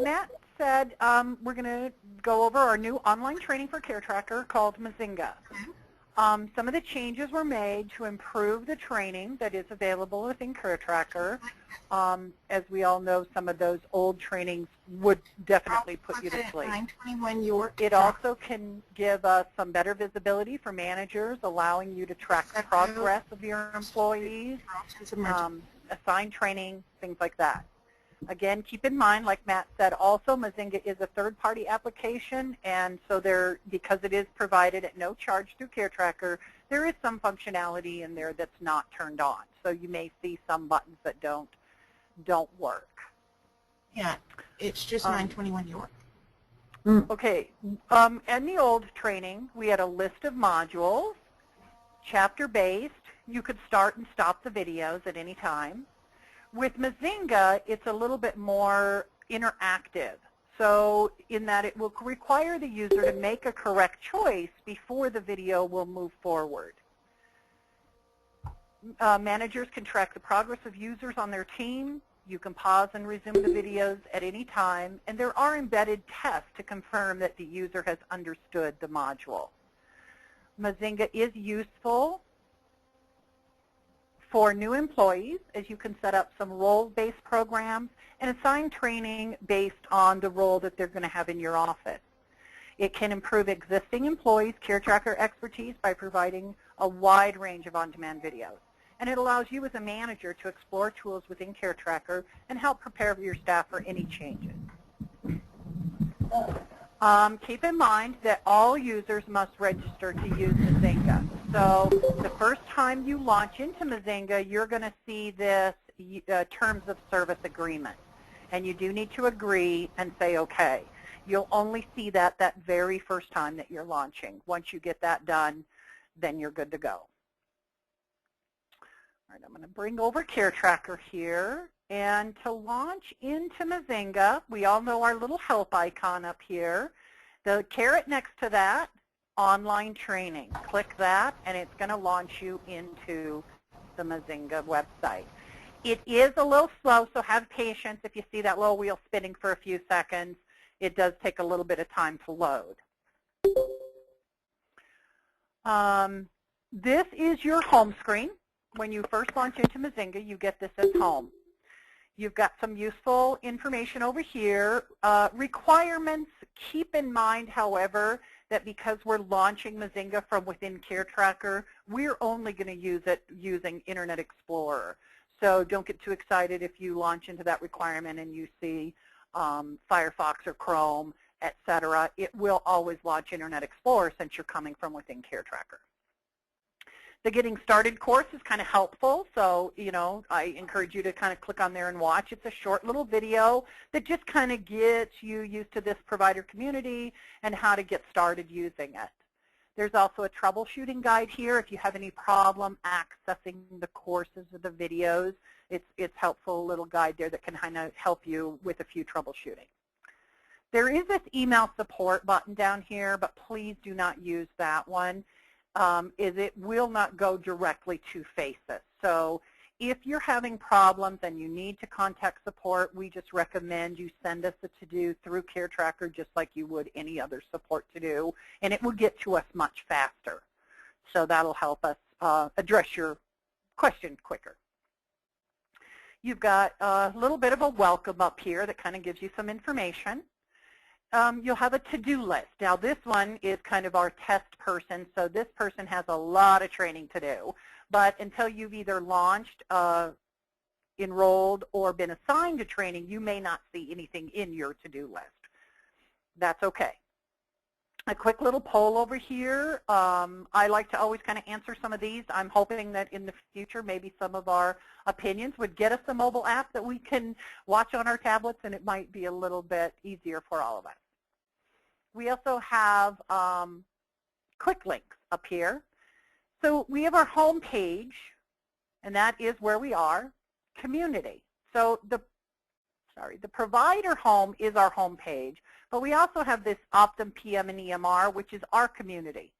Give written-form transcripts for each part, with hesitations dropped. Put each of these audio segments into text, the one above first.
Matt said, we're going to go over our new online training for CareTracker called Mzinga. Some of the changes were made to improve the training that is available within CareTracker. As we all know, some of those old trainings would definitely put you to sleep. 921 York. It also can give us some better visibility for managers, allowing you to track the progress of your employees, assign training, things like that. Again, keep in mind, like Matt said, also Mzinga is a third-party application, and so because it is provided at no charge through CareTracker, there is some functionality in there that's not turned on. So you may see some buttons that don't work. Yeah, it's just 921 York. Okay, in the old training, we had a list of modules, chapter-based. You could start and stop the videos at any time. With Mzinga, it's a little bit more interactive. So in that it will require the user to make a correct choice before the video will move forward. Managers can track the progress of users on their team. You can pause and resume the videos at any time. And there are embedded tests to confirm that the user has understood the module. Mzinga is useful for new employees, as you can set up some role-based programs and assign training based on the role that they're going to have in your office. It can improve existing employees' CareTracker expertise by providing a wide range of on-demand videos. And it allows you as a manager to explore tools within CareTracker and help prepare your staff for any changes. Keep in mind that all users must register to use Mzinga. So the first time you launch into Mzinga, you're going to see this terms of service agreement. And you do need to agree and say okay. You'll only see that very first time that you're launching. Once you get that done, then you're good to go. All right, I'm going to bring over CareTracker here. And to launch into Mzinga, we all know our little help icon up here. The caret next to that, online training. Click that, and it's going to launch you into the Mzinga website. It is a little slow, so have patience. If you see that little wheel spinning for a few seconds, it does take a little bit of time to load. This is your home screen. When you first launch into Mzinga, you get this as home. You've got some useful information over here. Requirements, keep in mind, however, that because we're launching Mzinga from within CareTracker, we're only going to use it using Internet Explorer. So don't get too excited if you launch into that requirement and you see Firefox or Chrome, etc. It will always launch Internet Explorer since you're coming from within CareTracker. The Getting Started course is kind of helpful, so I encourage you to kind of click on there and watch. It's a short little video that just kind of gets you used to this provider community and how to get started using it. There's also a troubleshooting guide here if you have any problem accessing the courses or the videos. It's helpful, a little guide there that can kind of help you with a few troubleshooting. There is this email support button down here, but please do not use that one. It will not go directly to Phasis. So if you're having problems and you need to contact support, we just recommend you send us a to-do through CareTracker just like you would any other support to-do, and it will get to us much faster. So that'll help us address your question quicker. You've got a little bit of a welcome up here that kind of gives you some information. You'll have a to-do list. Now this one is kind of our test person, so this person has a lot of training to do. But until you've either launched, enrolled, or been assigned to training, you may not see anything in your to-do list. That's okay. A quick little poll over here. I like to always kind of answer some of these. I'm hoping that in the future maybe some of our opinions would get us a mobile app that we can watch on our tablets, and it might be a little bit easier for all of us. We also have quick links up here. So we have our home page, and that is where we are, community. So the provider home is our home page, but we also have this Optum PM and EMR, which is our community.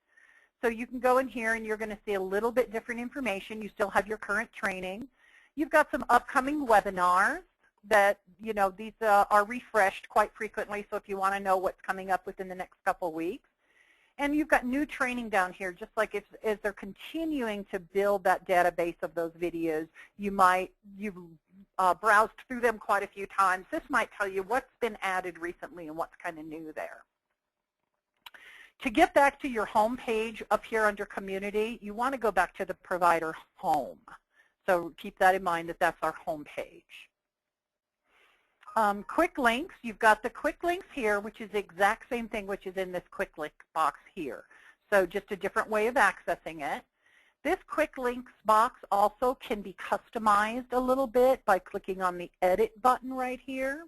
So you can go in here and you're going to see a little bit different information. You still have your current training. You've got some upcoming webinars. that, you know, these are refreshed quite frequently, so if you want to know what's coming up within the next couple weeks. And you've got new training down here, just like as they're continuing to build that database of those videos, you've browsed through them quite a few times. This might tell you what's been added recently and what's kind of new there. To get back to your home page up here under Community, you want to go back to the Provider Home. So keep that in mind that that's our home page. Quick links, you've got the quick links here, which is the exact same thing which is in this quick link box here. So just a different way of accessing it. This quick links box also can be customized a little bit by clicking on the edit button right here.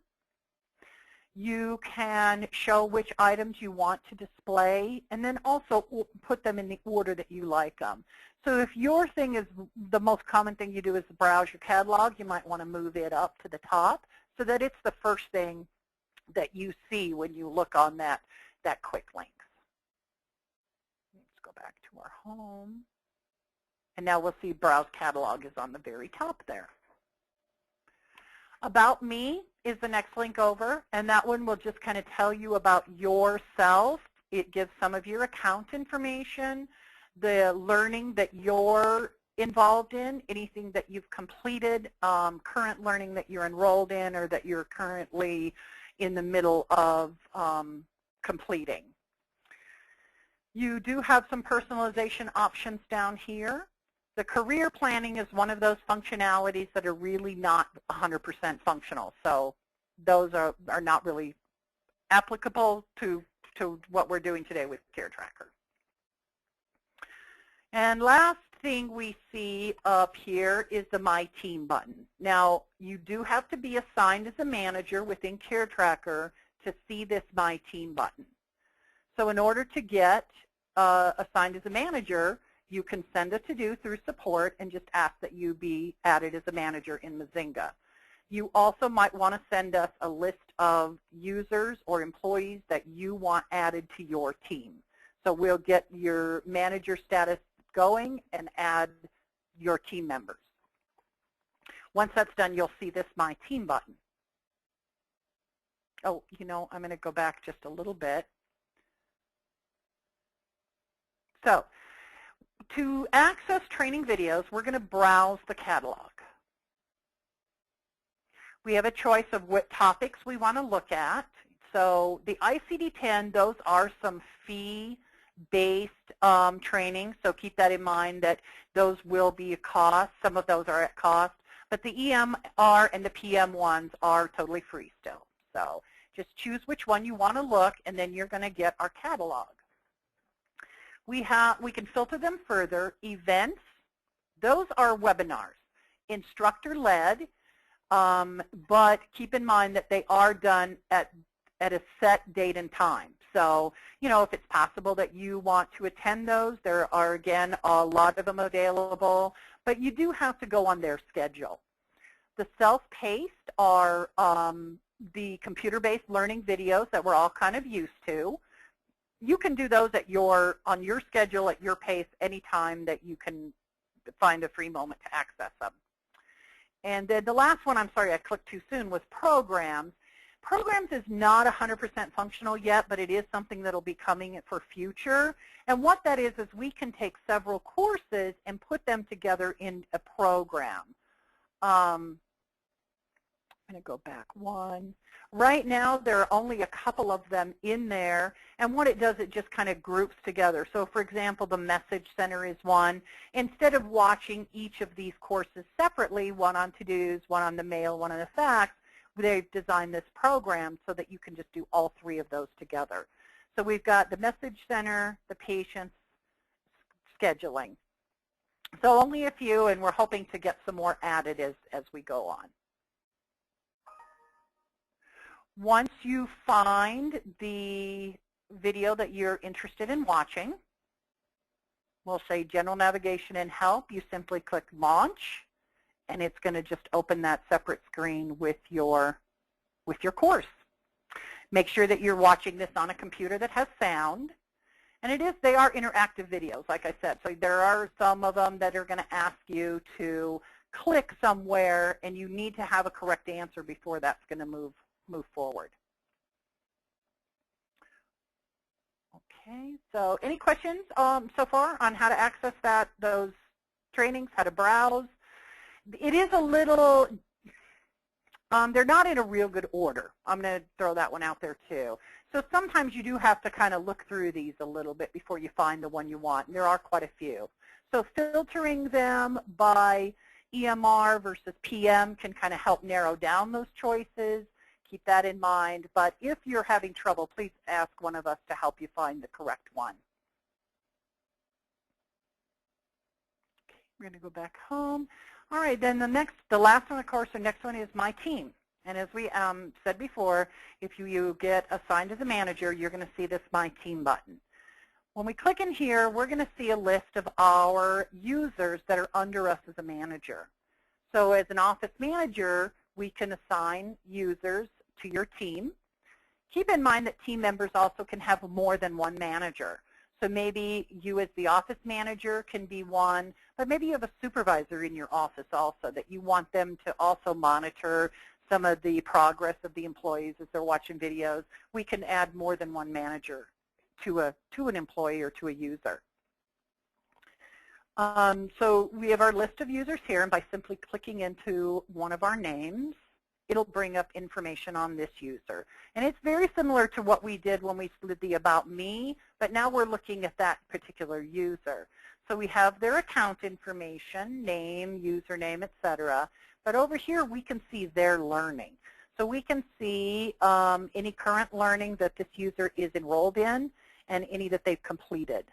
You can show which items you want to display and then also put them in the order that you like them. So if your thing is the most common thing you do is browse your catalog, you might want to move it up to the top so that it's the first thing that you see when you look on that quick links. Let's go back to our home. And now we'll see Browse Catalog is on the very top there. About Me is the next link over, and that one will just kind of tell you about yourself. It gives some of your account information, the learning that you're involved in, anything that you've completed, current learning that you're enrolled in or that you're currently in the middle of completing. You do have some personalization options down here. The career planning is one of those functionalities that are really not 100% functional. So those are not really applicable to what we're doing today with CareTracker. And last thing we see up here is the My Team button. Now, you do have to be assigned as a manager within CareTracker to see this My Team button. So in order to get assigned as a manager, you can send a to-do through support and just ask that you be added as a manager in Mzinga. You also might want to send us a list of users or employees that you want added to your team. So we'll get your manager status going and add your team members. Once that's done, you'll see this My Team button. Oh, you know, I'm going to go back just a little bit. So to access training videos, we're going to browse the catalog. We have a choice of what topics we want to look at. So the ICD-10, those are some fee-based training, so keep that in mind that those will be a cost. Some of those are at cost, but the EMR and the PM ones are totally free still. So just choose which one you want to look, and then you're going to get our catalog. We can filter them further. Events, those are webinars, instructor-led, but keep in mind that they are done at a set date and time. So, you know, if it's possible that you want to attend those, there are, again, a lot of them available, but you do have to go on their schedule. The self-paced are the computer-based learning videos that we're all kind of used to. You can do those on your schedule, at your pace, anytime that you can find a free moment to access them. And then the last one, I'm sorry I clicked too soon, was programs. Programs is not 100% functional yet, but it is something that will be coming for future. And what that is we can take several courses and put them together in a program. I'm going to go back one. Right now, there are only a couple of them in there, and what it does, it just kind of groups together. So, for example, the Message Center is one. Instead of watching each of these courses separately, one on to-dos, one on the mail, one on the fax, they've designed this program so that you can just do all three of those together. So we've got the Message Center, the patients, scheduling. So only a few, and we're hoping to get some more added as we go on. Once you find the video that you're interested in watching, we'll say General Navigation and Help. You simply click Launch, and it's going to just open that separate screen with your course. Make sure that you're watching this on a computer that has sound. And they are interactive videos, like I said. So there are some of them that are going to ask you to click somewhere and you need to have a correct answer before that's going to move forward. Okay, so any questions so far on how to access those trainings, how to browse? It is a little, they're not in a real good order. I'm going to throw that one out there too. So sometimes you do have to kind of look through these a little bit before you find the one you want, and there are quite a few. So filtering them by EMR versus PM can kind of help narrow down those choices. Keep that in mind. But if you're having trouble, please ask one of us to help you find the correct one. Okay, we're going to go back home. All right, then the last one, of course, the next one is My Team. And as we said before, if you get assigned as a manager, you're going to see this My Team button. When we click in here, we're going to see a list of our users that are under us as a manager. So as an office manager, we can assign users to your team. Keep in mind that team members also can have more than one manager. So maybe you as the office manager can be one, but maybe you have a supervisor in your office also that you want them to also monitor some of the progress of the employees as they're watching videos. We can add more than one manager to an employee or to a user. So we have our list of users here, and by simply clicking into one of our names, it'll bring up information on this user. And it's very similar to what we did when we did the About Me, but now we're looking at that particular user. So we have their account information, name, username, etc. But over here we can see their learning. So we can see any current learning that this user is enrolled in and any that they've completed.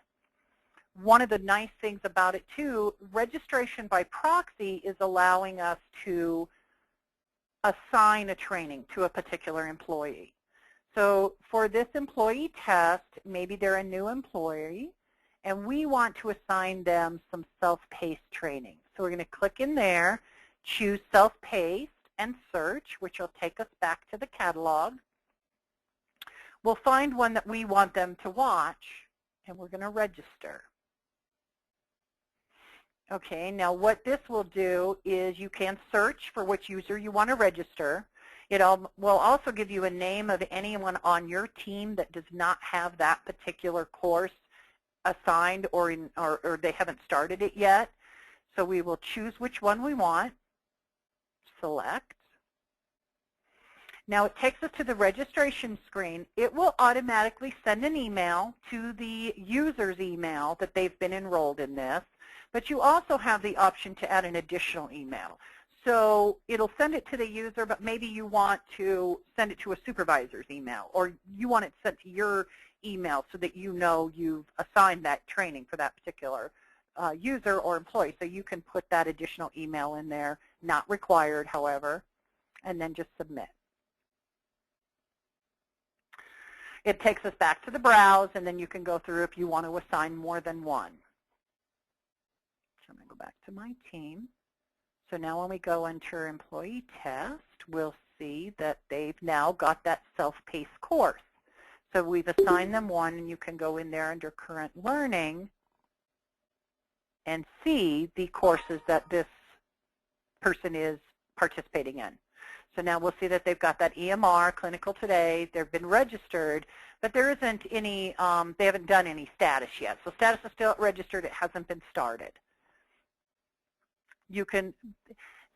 One of the nice things about it too, registration by proxy is allowing us to assign a training to a particular employee. So for this employee test, maybe they're a new employee, and we want to assign them some self-paced training. So we're going to click in there, choose self-paced, and search, which will take us back to the catalog. We'll find one that we want them to watch, and we're going to register. Okay, now what this will do is you can search for which user you want to register. It will also give you a name of anyone on your team that does not have that particular course assigned or they haven't started it yet. So we will choose which one we want, select. Now it takes us to the registration screen. It will automatically send an email to the user's email that they've been enrolled in this. But you also have the option to add an additional email. So it'll send it to the user, but maybe you want to send it to a supervisor's email, or you want it sent to your email so that you know you've assigned that training for that particular user or employee. So you can put that additional email in there, not required, however, and then just submit. It takes us back to the browse, and then you can go through if you want to assign more than one. I'm going to go back to My Team. So now when we go enter employee test, we'll see that they've now got that self-paced course. So we've assigned them one, and you can go in there under current learning and see the courses that this person is participating in. So now we'll see that they've got that EMR, Clinical Today, they've been registered, but there isn't any, they haven't done any status yet. So status is still registered, it hasn't been started. You can,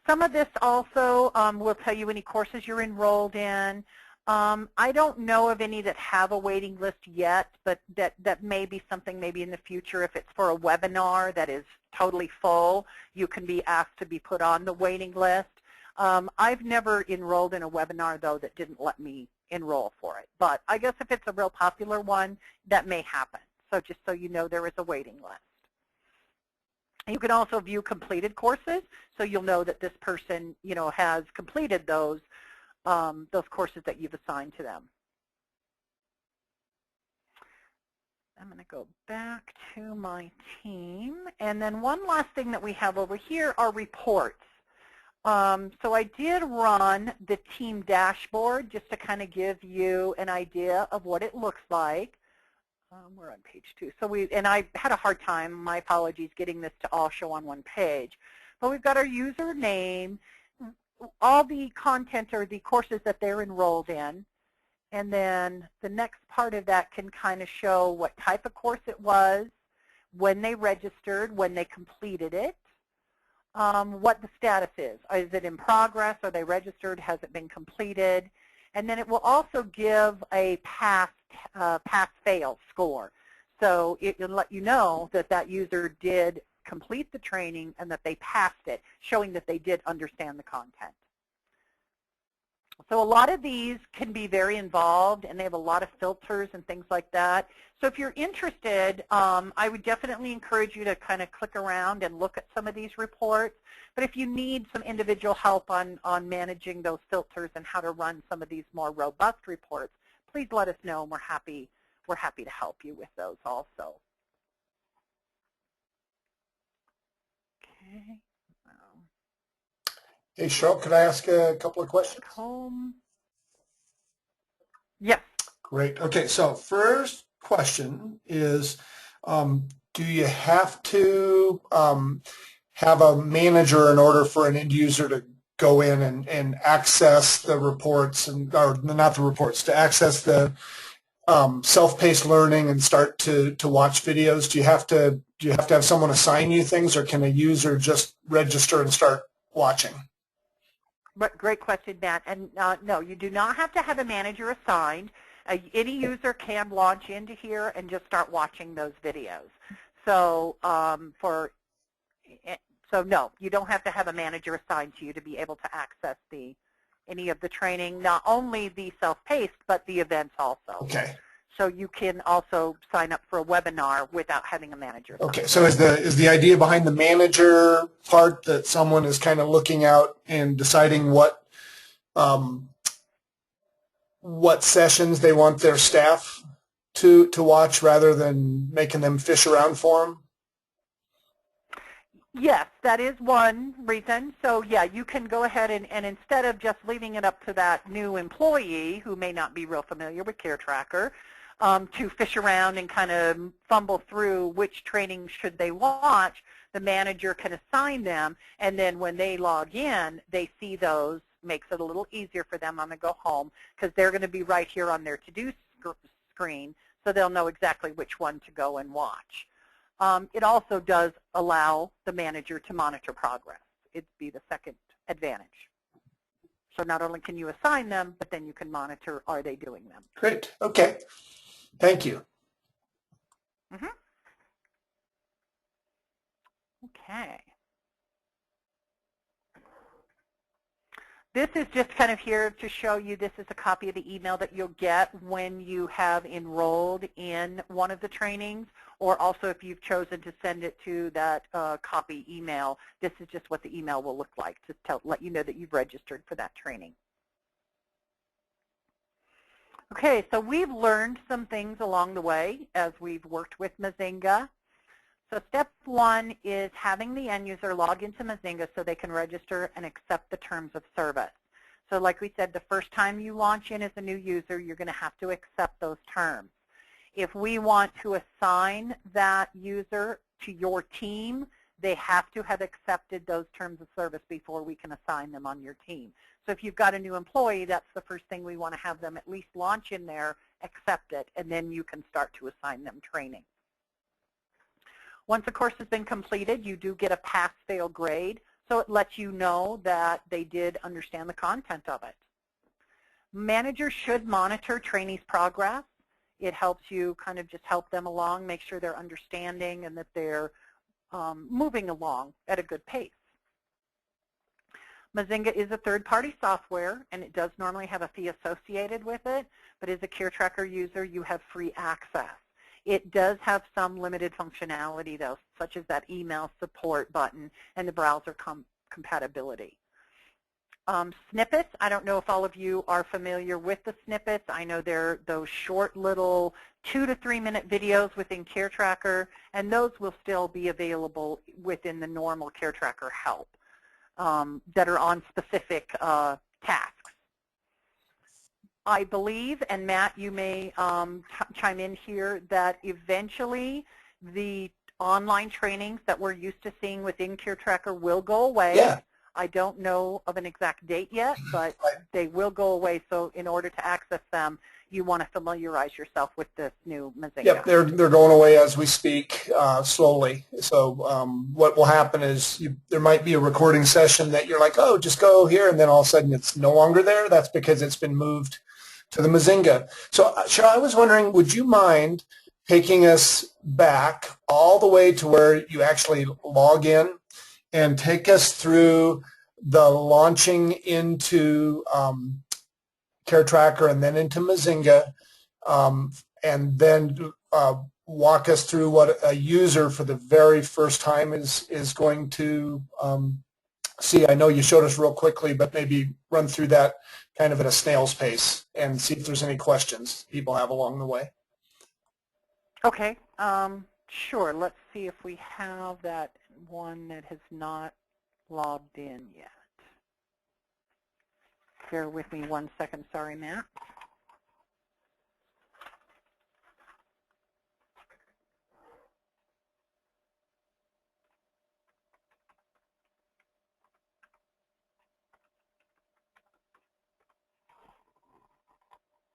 some of this also will tell you any courses you're enrolled in. I don't know of any that have a waiting list yet, but that may be something maybe in the future. If it's for a webinar that is totally full, you can be asked to be put on the waiting list. I've never enrolled in a webinar, though, that didn't let me enroll for it. But I guess if it's a real popular one, that may happen. So just so you know, there is a waiting list. You can also view completed courses, so you'll know that this person, you know, has completed those courses that you've assigned to them. I'm going to go back to My Team, and then one last thing that we have over here are reports. So I did run the team dashboard just to kind of give you an idea of what it looks like. We're on page 2. So and I had a hard time, my apologies, getting this to all show on one page. But we've got our username, all the content or the courses that they're enrolled in, and then the next part of that can kind of show what type of course it was, when they registered, when they completed it, what the status is. Is it in progress? Are they registered? Has it been completed? And then it will also give a pass-fail score. So it will let you know that that user did complete the training and that they passed it, showing that they did understand the content. So a lot of these can be very involved, and they have a lot of filters and things like that. So if you're interested, I would definitely encourage you to kind of click around and look at some of these reports. But if you need some individual help on managing those filters and how to run some of these more robust reports, please let us know, and we're happy to help you with those also. Okay. Hey, Cheryl, could I ask a couple of questions? Home. Yes. Great. Okay, so first question is, do you have to have a manager in order for an end user to go in and access the reports, or not the reports, to access the self-paced learning and start to watch videos? Do you have to have someone assign you things, or can a user just register and start watching? Great question, Matt. And no, you do not have to have a manager assigned. Any user can launch into here and just start watching those videos. So no, you don't have to have a manager assigned to you to be able to access any of the training, not only the self-paced, but the events also. Okay. So you can also sign up for a webinar without having a manager. Okay, so is the idea behind the manager part that someone is kind of looking out and deciding what sessions they want their staff to watch, rather than making them fish around for them? Yes, that is one reason. So yeah, you can go ahead and instead of just leaving it up to that new employee who may not be real familiar with CareTracker, to fish around and kind of fumble through which training should they watch, the manager can assign them, and then when they log in, they see those. Makes it a little easier for them on the go home, because they're going to be right here on their to-do screen, so they'll know exactly which one to go and watch. It also does allow the manager to monitor progress. It'd be the second advantage. So not only can you assign them, but then you can monitor, are they doing them? Great. Okay. Thank you. Mm-hmm. Okay. This is just kind of here to show you, this is a copy of the email that you'll get when you have enrolled in one of the trainings, or also if you've chosen to send it to that copy email, this is just what the email will look like to let you know that you've registered for that training. Okay, so we've learned some things along the way as we've worked with Mzinga. So step one is having the end user log into Mzinga so they can register and accept the terms of service. So like we said, the first time you launch in as a new user, you're going to have to accept those terms. If we want to assign that user to your team, they have to have accepted those terms of service before we can assign them on your team. So if you've got a new employee, that's the first thing we want to have them at least launch in there, accept it, and then you can start to assign them training. Once a course has been completed, you do get a pass-fail grade, so it lets you know that they did understand the content of it. Managers should monitor trainees' progress. It helps you kind of just help them along, make sure they're understanding and that they're moving along at a good pace. Mzinga is a third-party software, and it does normally have a fee associated with it, but as a CareTracker user, you have free access. It does have some limited functionality, though, such as that email support button and the browser compatibility. Snippets, I don't know if all of you are familiar with the snippets. I know they're those short little 2 to 3 minute videos within CareTracker, and those will still be available within the normal CareTracker help that are on specific tasks. I believe, and Matt, you may chime in here, that eventually online trainings that we're used to seeing within CareTracker will go away. Yeah. I don't know of an exact date yet, but they will go away. So in order to access them, you want to familiarize yourself with this new Mzinga. Yep, they're going away as we speak, slowly. So what will happen is there might be a recording session that you're like, oh, just go here, and then all of a sudden it's no longer there. That's because it's been moved to the Mzinga. So Cheryl, I was wondering, would you mind taking us back all the way to where you actually log in and take us through the launching into CareTracker and then into Mzinga, and then walk us through what a user for the very first time is going to see. I know you showed us real quickly, but maybe run through that kind of at a snail's pace and see if there's any questions people have along the way. Okay, sure. Let's see if we have that one that has not logged in yet. Bear with me 1 second. Sorry, Matt.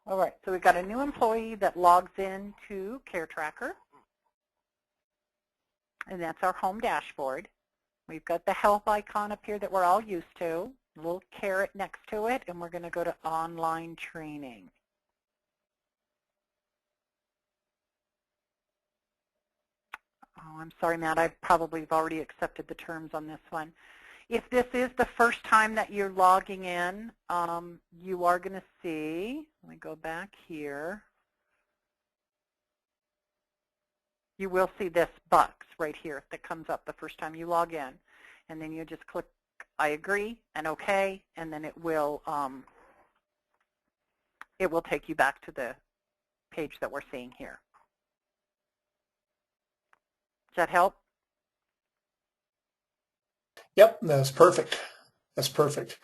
All right, so we've got a new employee that logs in to CareTracker, and that's our home dashboard. We've got the health icon up here that we're all used to, a little caret next to it, and we're going to go to online training. Oh, I'm sorry, Matt, I probably have already accepted the terms on this one. If this is the first time that you're logging in, you are going to see, let me go back here, you will see this box right here that comes up the first time you log in. And then you just click I agree and OK, and then it will take you back to the page that we're seeing here. Does that help? Yep, that's perfect. That's perfect.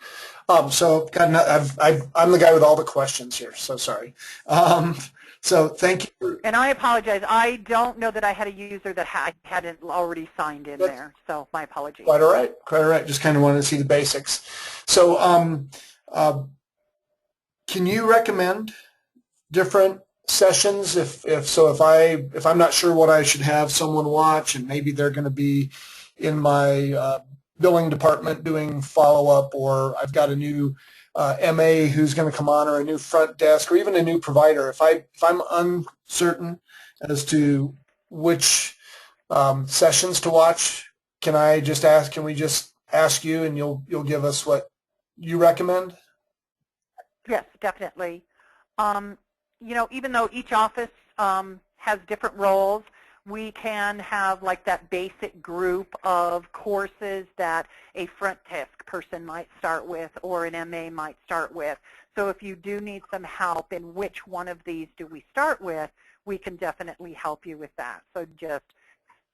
So I'm the guy with all the questions here, so sorry. So thank you. And I apologize. I don't know that I had a user that hadn't already signed in there, so my apologies. Quite all right. Quite all right. Just kind of wanted to see the basics. So can you recommend different sessions if I'm not sure what I should have someone watch, and maybe they're going to be in my billing department doing follow-up, or I've got a new MA who's going to come on, or a new front desk, or even a new provider. If I'm uncertain as to which sessions to watch, can we just ask you and you'll give us what you recommend? Yes, definitely. You know, even though each office has different roles, we can have like that basic group of courses that a front desk person might start with or an MA might start with. So if you do need some help in which one of these do we start with, we can definitely help you with that. So just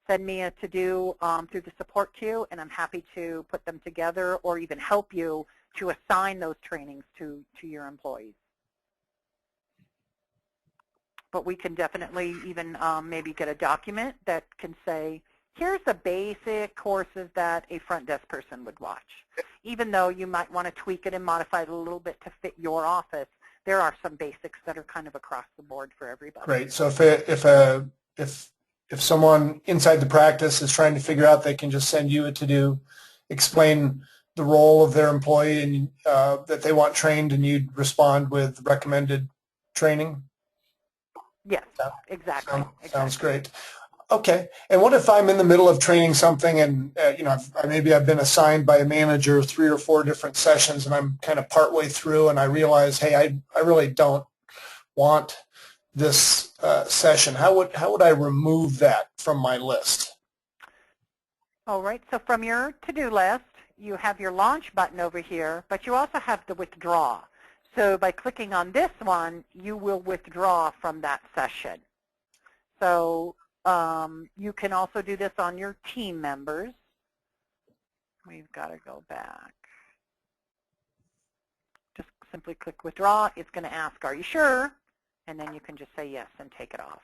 send me a to-do through the support queue, and I'm happy to put them together or even help you to assign those trainings to your employees. But we can definitely even maybe get a document that can say, here's the basic courses that a front desk person would watch. Even though you might want to tweak it and modify it a little bit to fit your office, there are some basics that are kind of across the board for everybody. Great. So if someone inside the practice is trying to figure out, they can just send you a to-do, explain the role of their employee and that they want trained, and you'd respond with recommended training? Yes, exactly. Sounds great. Okay. And what if I'm in the middle of training something, and maybe I've been assigned by a manager 3 or 4 different sessions, and I'm kind of partway through, and I realize, hey, I really don't want this session. How would I remove that from my list? All right. So from your to-do list, you have your launch button over here, but you also have the withdraw. So by clicking on this one, you will withdraw from that session. So you can also do this on your team members. We've got to go back. Just simply click withdraw. It's going to ask, are you sure? And then you can just say yes and take it off.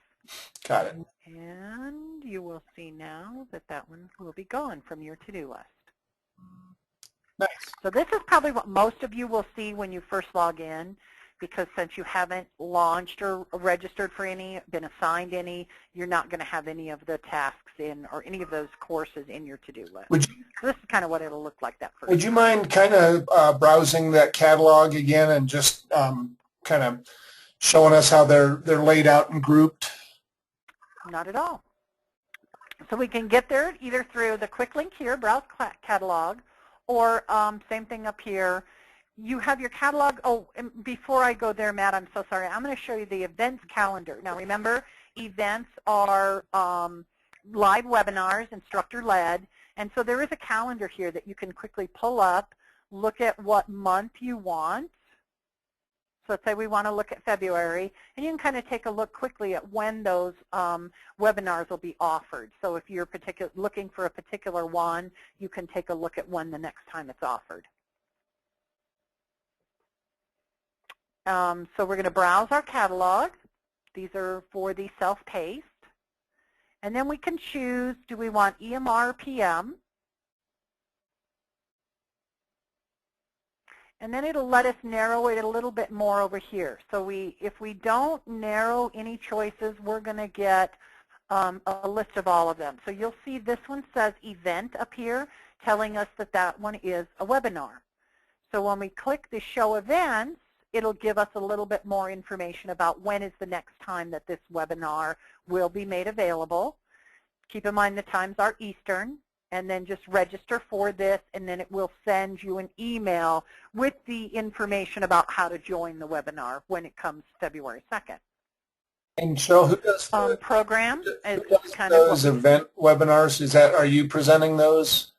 Got it. And you will see now that that one will be gone from your to-do list. Nice. So this is probably what most of you will see when you first log in, because since you haven't launched or registered for any, been assigned any, you're not going to have any of the tasks in or any of those courses in your to-do list. So this is kind of what it'll look like that first. Would you mind kind of browsing that catalog again and just kind of showing us how they're laid out and grouped? Not at all. So we can get there either through the quick link here, browse catalog, or same thing up here. You have your catalog. Oh, and before I go there, Matt, I'm so sorry. I'm going to show you the events calendar. Now remember, events are live webinars, instructor-led, and so there is a calendar here that you can quickly pull up, look at what month you want. So let's say we want to look at February, and you can kind of take a look quickly at when those webinars will be offered. So if you're looking for a particular one, you can take a look at when the next time it's offered. So we're going to browse our catalog. These are for the self-paced. And then we can choose, do we want EMR or PM? And then it'll let us narrow it a little bit more over here. So if we don't narrow any choices, we're going to get a list of all of them. So you'll see this one says event up here, telling us that that one is a webinar. So when we click the show events, it'll give us a little bit more information about when is the next time that this webinar will be made available. Keep in mind the times are Eastern, and then just register for this, and then it will send you an email with the information about how to join the webinar when it comes February 2nd. And Cheryl, who does program is who does kind of those event webinars? Are you presenting those?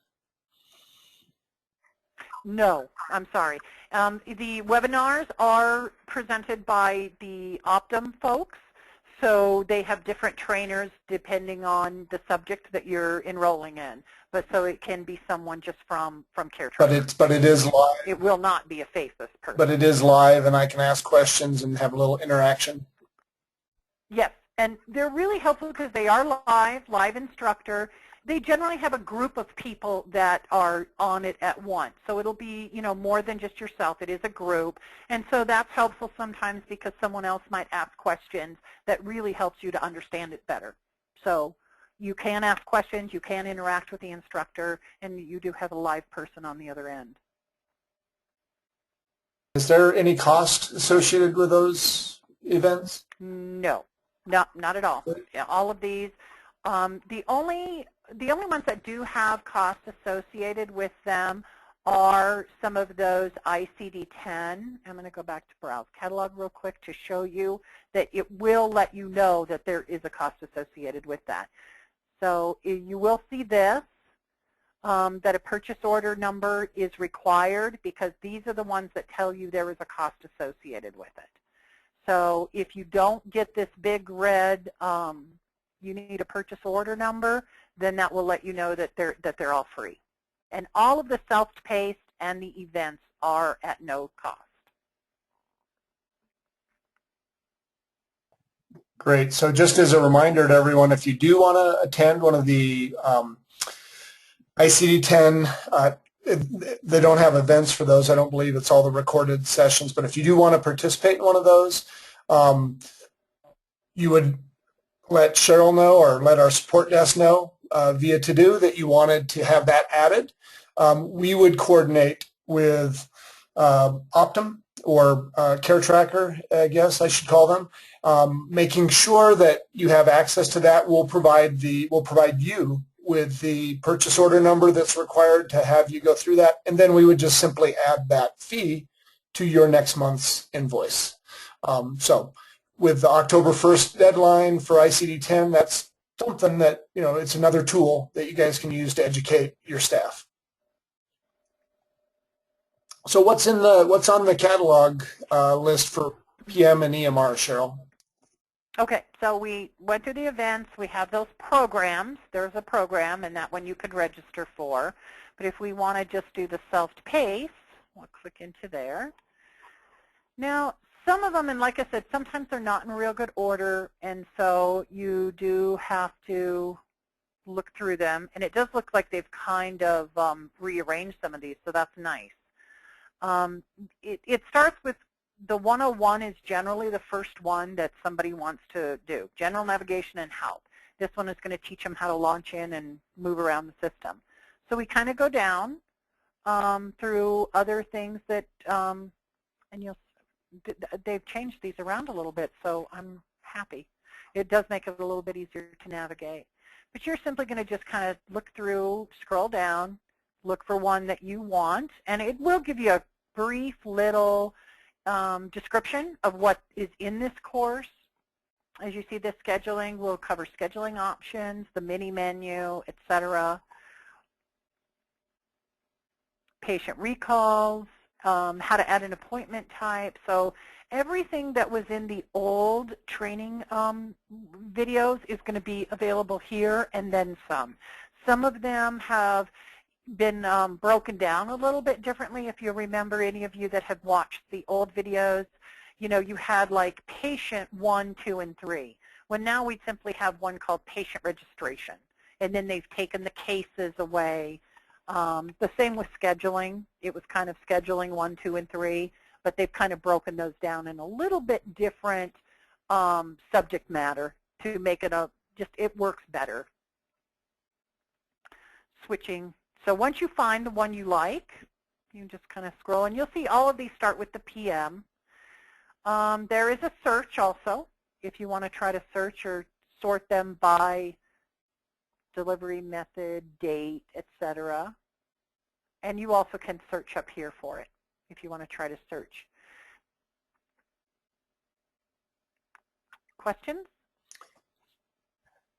No, I'm sorry. The webinars are presented by the Optum folks, so they have different trainers depending on the subject that you're enrolling in. But so it can be someone just from CareTracker. But it is live. It will not be a Phasis person. But it is live, and I can ask questions and have a little interaction. Yes, and they're really helpful because they are live instructor. They generally have a group of people that are on it at once. So it'll be, more than just yourself. It is a group. And so that's helpful sometimes because someone else might ask questions that really helps you to understand it better. So you can ask questions, you can interact with the instructor, and you do have a live person on the other end. Is there any cost associated with those events? No, not at all. Yeah, all of these. The only ones that do have costs associated with them are some of those ICD-10. I'm going to go back to Browse Catalog real quick to show you that it will let you know that there is a cost associated with that. So you will see this, that a purchase order number is required because these are the ones that tell you there is a cost associated with it. So if you don't get this big red, you need a purchase order number, then that will let you know that they're all free. And all of the self-paced and the events are at no cost. Great. So just as a reminder to everyone, if you do want to attend one of the ICD-10, they don't have events for those. I don't believe it's all the recorded sessions. But if you do want to participate in one of those, you would let Cheryl know or let our support desk know via To-Do that you wanted to have that added. We would coordinate with Optum or CareTracker, I guess I should call them, making sure that you have access to that. We'll provide you with the purchase order number that's required to have you go through that, and then we would just simply add that fee to your next month's invoice. So with the October 1st deadline for ICD-10, that's something that, it's another tool that you guys can use to educate your staff. So what's on the catalog list for PM and EMR, Cheryl? Okay, so we went through the events. We have those programs. There's a program, and that one you could register for. But if we want to just do the self-paced, we'll click into there. Now, Some of them, and like I said, sometimes they're not in real good order, and so you do have to look through them. And it does look like they've kind of rearranged some of these, so that's nice. It starts with the 101 is generally the first one that somebody wants to do, general navigation and help. This one is going to teach them how to launch in and move around the system. So we kind of go down through other things that, and they've changed these around a little bit, so I'm happy. It does make it a little bit easier to navigate. But you're simply going to just kind of look through, scroll down, look for one that you want, and it will give you a brief little description of what is in this course. As you see, the scheduling will cover scheduling options, the mini menu, etc. Patient recalls, how to add an appointment type. So everything that was in the old training videos is going to be available here, and then some. Some of them have been broken down a little bit differently. If you remember, any of you that have watched the old videos, you had like patient 1, 2, and 3. Well, now we simply have one called patient registration, and then they've taken the cases away. The same with scheduling. It was kind of scheduling 1, 2, and 3, but they've kind of broken those down in a little bit different subject matter to make it it works better. Switching. So once you find the one you like, you just kind of scroll, and you'll see all of these start with the PM. There is a search also, if you want to try to search or sort them by delivery method, date, etc. And you also can search up here for it if you want to try to search. Questions?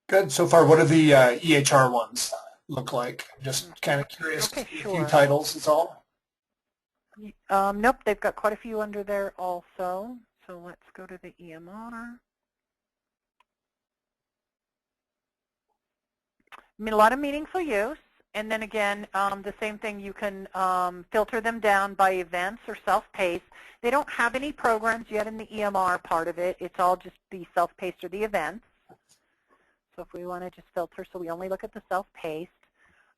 Good. So far, what do the EHR ones look like? I'm just kind of curious. Okay, A sure. few titles is all. Nope, they've got quite a few under there also. So let's go to the EMR. A lot of meaningful use. And then again, the same thing, you can filter them down by events or self-paced. They don't have any programs yet in the EMR part of it. It's all just the self-paced or the events. So if we want to just filter, so we only look at the self-paced.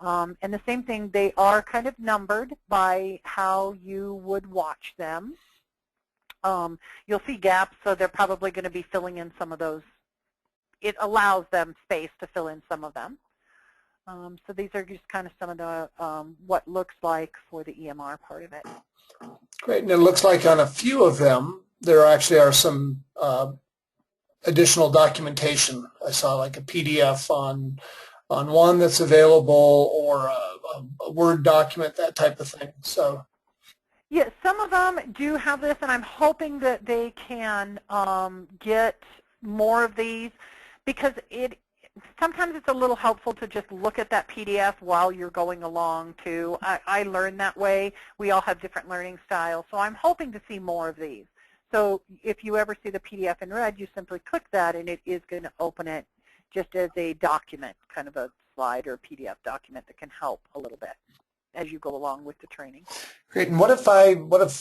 And the same thing, they are kind of numbered by how you would watch them. You'll see gaps, so they're probably going to be filling in some of those. It allows them space to fill in some of them. So these are just kind of some of the what looks like for the EMR part of it. Great, and it looks like on a few of them, there actually are some additional documentation. I saw like a PDF on one that's available, or a Word document, that type of thing. So, yeah, some of them do have this, and I'm hoping that they can get more of these, because sometimes it's a little helpful to just look at that PDF while you're going along too. I learn that way. We all have different learning styles, so I'm hoping to see more of these. So if you ever see the PDF in red, you simply click that, and it is going to open it just as a document, kind of a slide or PDF document that can help a little bit as you go along with the training. great. And what if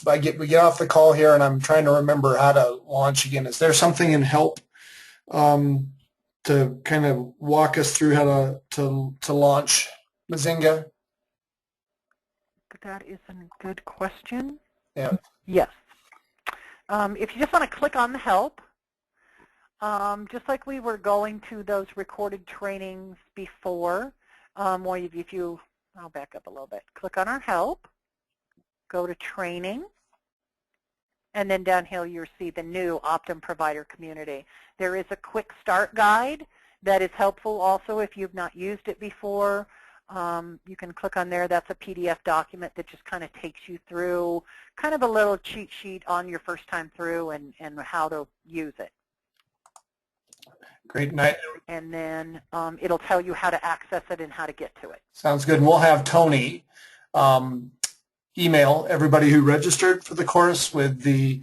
we get off the call here and I'm trying to remember how to launch again? Is there something in help to kind of walk us through how to launch Mzinga? That is a good question. Yeah. Yes. If you just want to click on the help, just like we were going to those recorded trainings before, or if you, I'll back up a little bit, click on our help, go to training, and then down here you'll see the new Optum Provider Community. There is a quick start guide that is helpful also if you've not used it before. You can click on there. That's a PDF document that just kind of takes you through kind of a little cheat sheet on your first time through and how to use it. Great. Night. And then it'll tell you how to access it and how to get to it. Sounds good. And we'll have Tony email everybody who registered for the course with the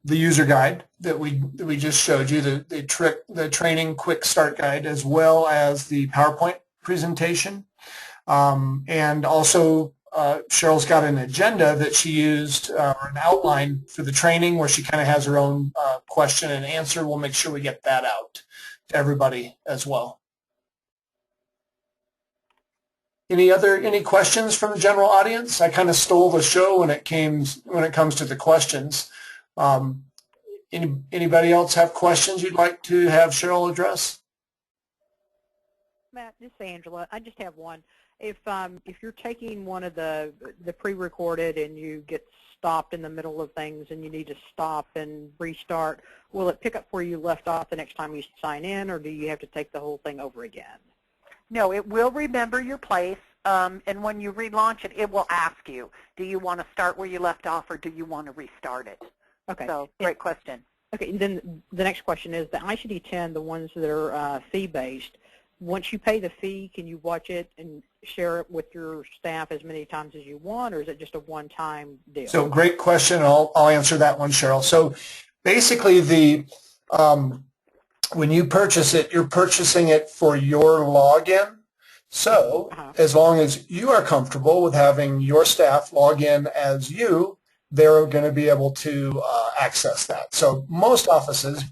user guide that we just showed you, the training quick start guide, as well as the PowerPoint presentation, and also Cheryl's got an agenda that she used, or an outline for the training where she kind of has her own question and answer. We'll make sure we get that out to everybody as well. Any questions from the general audience? I kind of stole the show when it comes to the questions. Anybody else have questions you'd like to have Cheryl address? Matt, this is Angela. I just have one. If you're taking one of the pre-recorded and you get stopped in the middle of things and you need to stop and restart, will it pick up where you left off the next time you sign in, or do you have to take the whole thing over again? No, it will remember your place, and when you relaunch it, it will ask you, do you want to start where you left off or do you want to restart it? Okay. So, great question. Okay, and then the next question is the ICD-10, the ones that are fee-based, once you pay the fee, can you watch it and share it with your staff as many times as you want, or is it just a one-time deal? So great question. I'll answer that one, Cheryl. So basically when you purchase it, you're purchasing it for your login. So as long as you are comfortable with having your staff log in as you, they're going to be able to access that. So most offices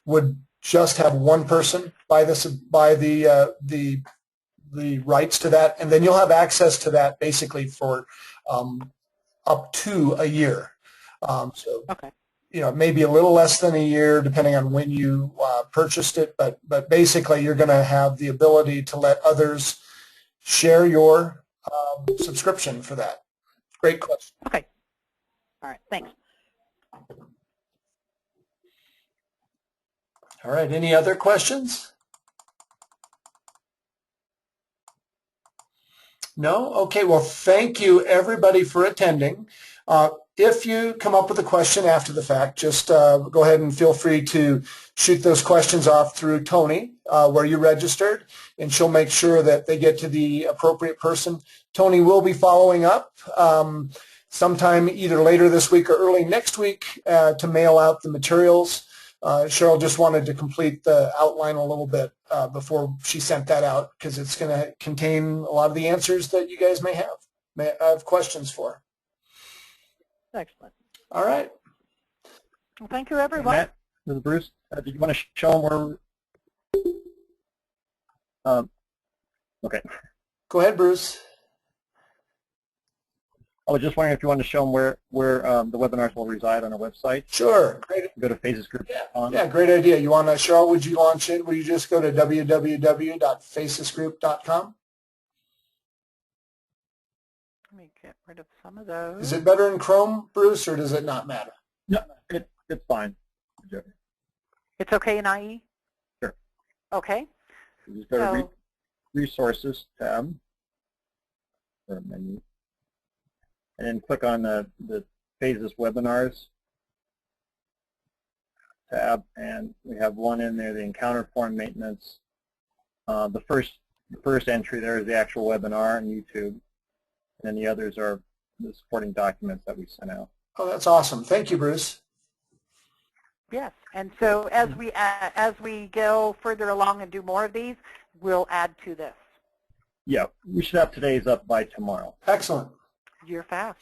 would just have one person buy the rights to that, and then you'll have access to that basically for up to a year. So okay. You know, maybe a little less than a year depending on when you purchased it, but basically you're going to have the ability to let others share your subscription for that. Great question. Okay. All right. Thanks. All right. Any other questions? No? Okay. Well, thank you everybody for attending. If you come up with a question after the fact, just go ahead and feel free to shoot those questions off through Tony, where you registered, and she'll make sure that they get to the appropriate person. Tony will be following up sometime either later this week or early next week to mail out the materials. Cheryl just wanted to complete the outline a little bit before she sent that out, because it's going to contain a lot of the answers that you guys may have questions for. Excellent. All right. Well, thank you, everyone. Matt, this is Bruce. Did you want to show them where? Okay. Go ahead, Bruce. I was just wondering if you wanted to show them where the webinars will reside on our website. Sure. Great. Go to phasisgroup.com. Yeah, great idea. You want to, Cheryl, would you launch it? Will you just go to www.phasisgroup.com? Let me get rid of some of those. Is it better in Chrome, Bruce, or does it not matter? No, it's fine. It's okay in IE? Sure. Okay. So just go to Resources tab, or menu, and then click on the Phasis Webinars tab, and we have one in there, the Encounter Form Maintenance. The first entry there is the actual webinar on YouTube, and then the others are the supporting documents that we sent out. Oh, that's awesome. Thank you, Bruce. Yes, and so as we go further along and do more of these, we'll add to this. Yeah, we should have today's up by tomorrow. Excellent. You're fast.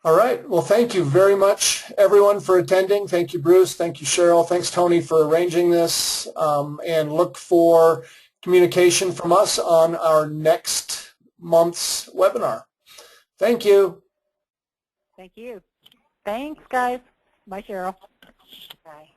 All right. Well, thank you very much, everyone, for attending. Thank you, Bruce. Thank you, Cheryl. Thanks, Tony, for arranging this. And look for communication from us on our next month's webinar. Thank you. Thank you. Thanks, guys. Bye, Cheryl. Bye.